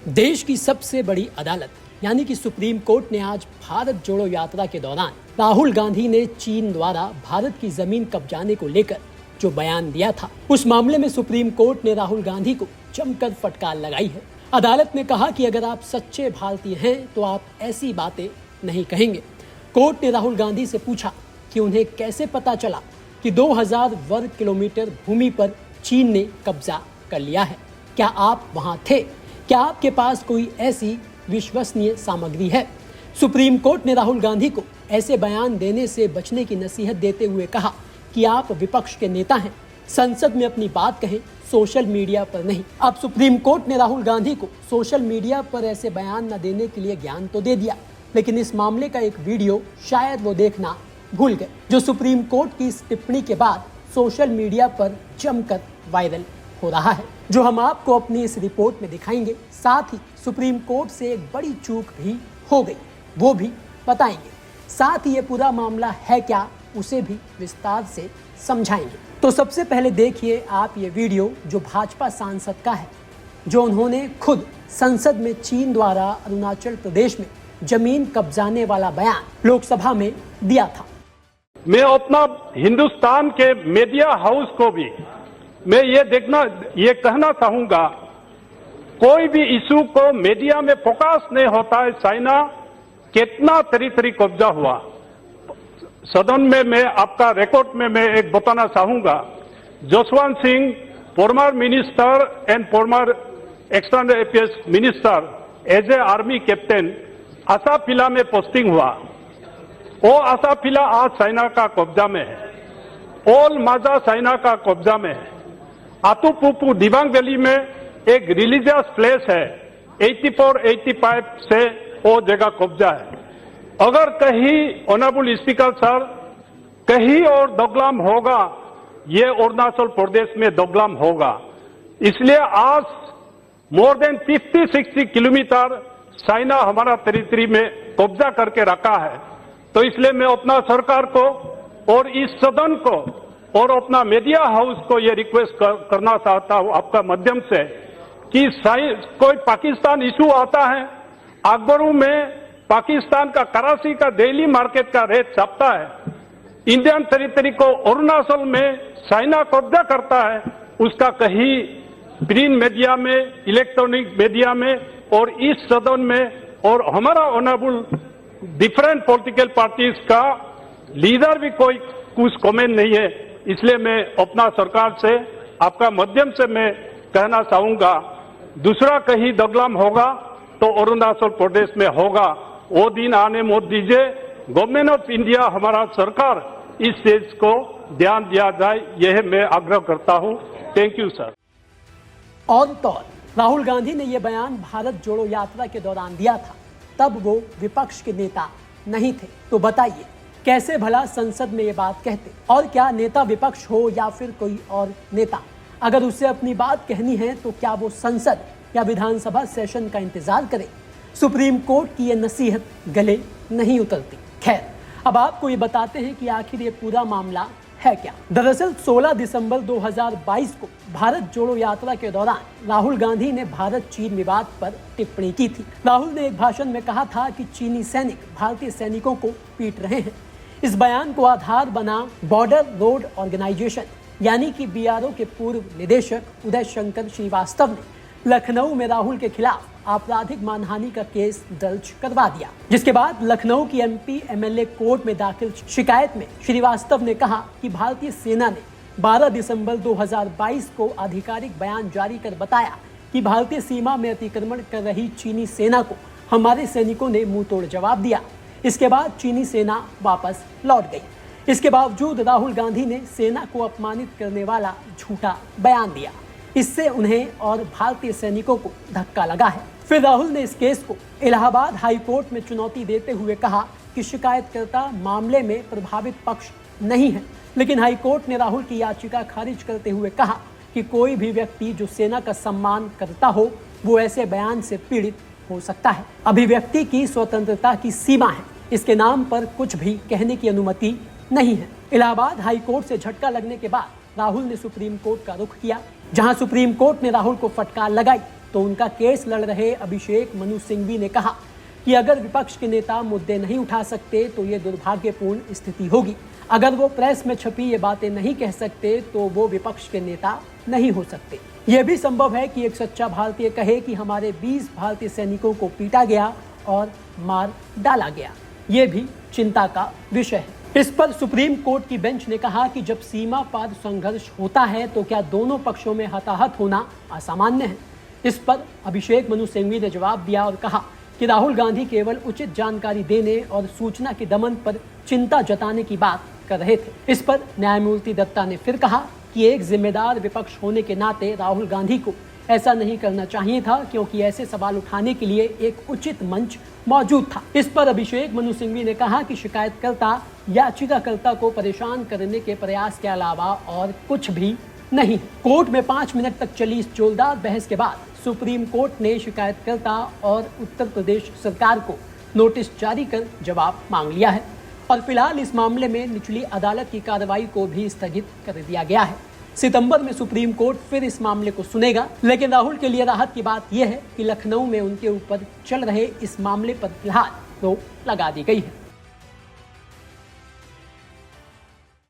देश की सबसे बड़ी अदालत यानी कि सुप्रीम कोर्ट ने आज भारत जोड़ो यात्रा के दौरान राहुल गांधी ने चीन द्वारा भारत की जमीन कब्जाने को लेकर जो बयान दिया था, उस मामले में सुप्रीम कोर्ट ने राहुल गांधी को जमकर फटकार लगाई है। अदालत ने कहा कि अगर आप सच्चे भारतीय हैं तो आप ऐसी बातें नहीं कहेंगे। कोर्ट ने राहुल गांधी से पूछा कि उन्हें कैसे पता चला कि 2000 वर्ग किलोमीटर भूमि पर चीन ने कब्जा कर लिया है। क्या आप वहां थे? क्या आपके पास कोई ऐसी विश्वसनीय सामग्री है? सुप्रीम कोर्ट ने राहुल गांधी को ऐसे बयान देने से बचने की नसीहत देते हुए कहा कि आप विपक्ष के नेता हैं, संसद में अपनी बात कहें, सोशल मीडिया पर नहीं। अब सुप्रीम कोर्ट ने राहुल गांधी को सोशल मीडिया पर ऐसे बयान न देने के लिए ज्ञान तो दे दिया, लेकिन इस मामले का एक वीडियो शायद वो देखना भूल गए, जो सुप्रीम कोर्ट की इस टिप्पणी के बाद सोशल मीडिया पर जमकर वायरल हो रहा है, जो हम आपको अपनी इस रिपोर्ट में दिखाएंगे। साथ ही सुप्रीम कोर्ट से एक बड़ी चूक भी हो गई, वो भी बताएंगे। साथ ही ये पूरा मामला है क्या, उसे भी विस्तार से समझाएंगे। तो सबसे पहले देखिए आप ये वीडियो जो भाजपा सांसद का है, जो उन्होंने खुद संसद में चीन द्वारा अरुणाचल प्रदेश में जमीन कब्जाने वाला बयान लोकसभा में दिया था। मैं अपना हिंदुस्तान के मीडिया हाउस को भी मैं ये कहना चाहूंगा, कोई भी इशू को मीडिया में फोकस नहीं होता है। चाइना कितना टेरिटरी कब्जा हुआ, सदन में मैं आपका रिकॉर्ड में मैं एक बताना चाहूंगा। Jaswant Singh former minister and former external affairs minister as a army captain आसाफिला में पोस्टिंग हुआ। वो आसाफिला आज चाइना का कब्जा में है। ओल माजा चाइना का कब्जा में है। आतुपुपु दिबांग वैली में एक रिलीजियस प्लेस है, 84-85 से वो जगह कब्जा है। अगर कहीं ऑनरेबल स्पीकर सर कहीं और दोगलाम होगा, ये अरुणाचल प्रदेश में दोगलाम होगा। इसलिए आज मोर देन 50-60 किलोमीटर चाइना हमारा टेरिटरी में कब्जा करके रखा है। तो इसलिए मैं अपना सरकार को और इस सदन को और अपना मीडिया हाउस को ये रिक्वेस्ट करना चाहता हूं आपका माध्यम से कि कोई पाकिस्तान इशू आता है, अखबारों में पाकिस्तान का कराची का डेली मार्केट का रेट छपता है, इंडियन टेरिटरी को अरुणाचल में चाइना कब्जा करता है, उसका कहीं प्रिंट मीडिया में, इलेक्ट्रॉनिक मीडिया में और इस सदन में और हमारा ऑनरेबल डिफरेंट पॉलिटिकल पार्टीज का लीडर भी कोई कुछ कमेंट नहीं है। इसलिए मैं अपना सरकार से आपका माध्यम से मैं कहना चाहूंगा, दूसरा कहीं दगलाम होगा तो अरुणाचल प्रदेश में होगा। वो दिन आने मत दीजिए। गवर्नमेंट ऑफ इंडिया, हमारा सरकार इस चीज को ध्यान दिया जाए, यह मैं आग्रह करता हूं। Thank you sir. और तो राहुल गांधी ने यह बयान भारत जोड़ो यात्रा के दौरान दिया था, तब वो विपक्ष के नेता नहीं थे। तो बताइए कैसे भला संसद में ये बात कहते? और क्या नेता विपक्ष हो या फिर कोई और नेता, अगर उसे अपनी बात कहनी है तो क्या वो संसद या विधानसभा सेशन का इंतजार करे? सुप्रीम कोर्ट की ये नसीहत गले नहीं उतरती। खैर, अब आपको ये बताते हैं कि आखिर ये पूरा मामला है क्या। दरअसल 16 दिसंबर 2022 को भारत जोड़ो यात्रा के दौरान राहुल गांधी ने भारत चीन विवाद पर टिप्पणी की थी। राहुल ने एक भाषण में कहा था कि चीनी सैनिक भारतीय सैनिकों को पीट रहे हैं। इस बयान को आधार बना बॉर्डर रोड ऑर्गेनाइजेशन यानी कि BRO के पूर्व निदेशक उदय शंकर श्रीवास्तव ने लखनऊ में राहुल के खिलाफ आपराधिक मानहानि का केस दर्ज करवा दिया, जिसके बाद लखनऊ की MP MLA कोर्ट में दाखिल शिकायत में श्रीवास्तव ने कहा कि भारतीय सेना ने 12 दिसंबर 2022 को आधिकारिक बयान जारी कर बताया कि भारतीय सीमा में अतिक्रमण कर रही चीनी सेना को हमारे सैनिकों ने मुंह तोड़ जवाब दिया। इसके बाद चीनी सेना वापस लौट गई। इसके बावजूद राहुल गांधी ने सेना को अपमानित करने वाला झूठा बयान दिया। इससे उन्हें और भारतीय सैनिकों को धक्का लगा है। फिर राहुल ने इस केस को इलाहाबाद हाई कोर्ट में चुनौती देते हुए कहा कि शिकायतकर्ता मामले में प्रभावित पक्ष नहीं है, लेकिन हाई कोर्ट ने राहुल की याचिका खारिज करते हुए कहा कि कोई भी व्यक्ति जो सेना का सम्मान करता हो वो ऐसे बयान से पीड़ित हो सकता है। अभिव्यक्ति की स्वतंत्रता की सीमा है, इसके नाम पर कुछ भी कहने की अनुमति नहीं है। इलाहाबाद हाई कोर्ट से झटका लगने के बाद राहुल ने सुप्रीम कोर्ट का रुख किया, जहां सुप्रीम कोर्ट ने राहुल को फटकार लगाई तो उनका केस लड़ रहे अभिषेक मनु सिंघवी ने कहा कि अगर विपक्ष के नेता मुद्दे नहीं उठा सकते तो ये दुर्भाग्यपूर्ण स्थिति होगी। अगर वो प्रेस में छपी ये बातें नहीं कह सकते तो वो विपक्ष के नेता नहीं हो सकते। ये भी संभव है कि एक सच्चा भारतीय कहे कि हमारे 20 भारतीय सैनिकों को पीटा गया और मार डाला गया। ये भी चिंता का विषय है। इस पर सुप्रीम कोर्ट की बेंच ने कहा कि जब सीमा पार संघर्ष होता है तो क्या दोनों पक्षों में हताहत होना असामान्य है। इस पर अभिषेक मनु सिंघवी ने जवाब दिया और कहा कि राहुल गांधी केवल उचित जानकारी देने और सूचना के दमन पर चिंता जताने की बात कर रहे थे। इस पर न्यायमूर्ति दत्ता ने फिर कहा कि एक जिम्मेदार विपक्ष होने के नाते राहुल गांधी को ऐसा नहीं करना चाहिए था, क्योंकि ऐसे सवाल उठाने के लिए एक उचित मंच मौजूद था। इस पर अभिषेक मनु सिंघवी ने कहा कि शिकायतकर्ता याचिकाकर्ता को परेशान करने के प्रयास के अलावा और कुछ भी नहीं। कोर्ट में 5 मिनट तक चली इस जोरदार बहस के बाद सुप्रीम कोर्ट ने शिकायतकर्ता और उत्तर प्रदेश सरकार को नोटिस जारी कर जवाब मांग लिया है और फिलहाल इस मामले में निचली अदालत की कार्रवाई को भी स्थगित कर दिया गया है। सितंबर में सुप्रीम कोर्ट फिर इस मामले को सुनेगा, लेकिन राहुल के लिए राहत की बात यह है कि लखनऊ में उनके ऊपर चल रहे इस मामले पर फिलहाल रोक लगा दी गई है।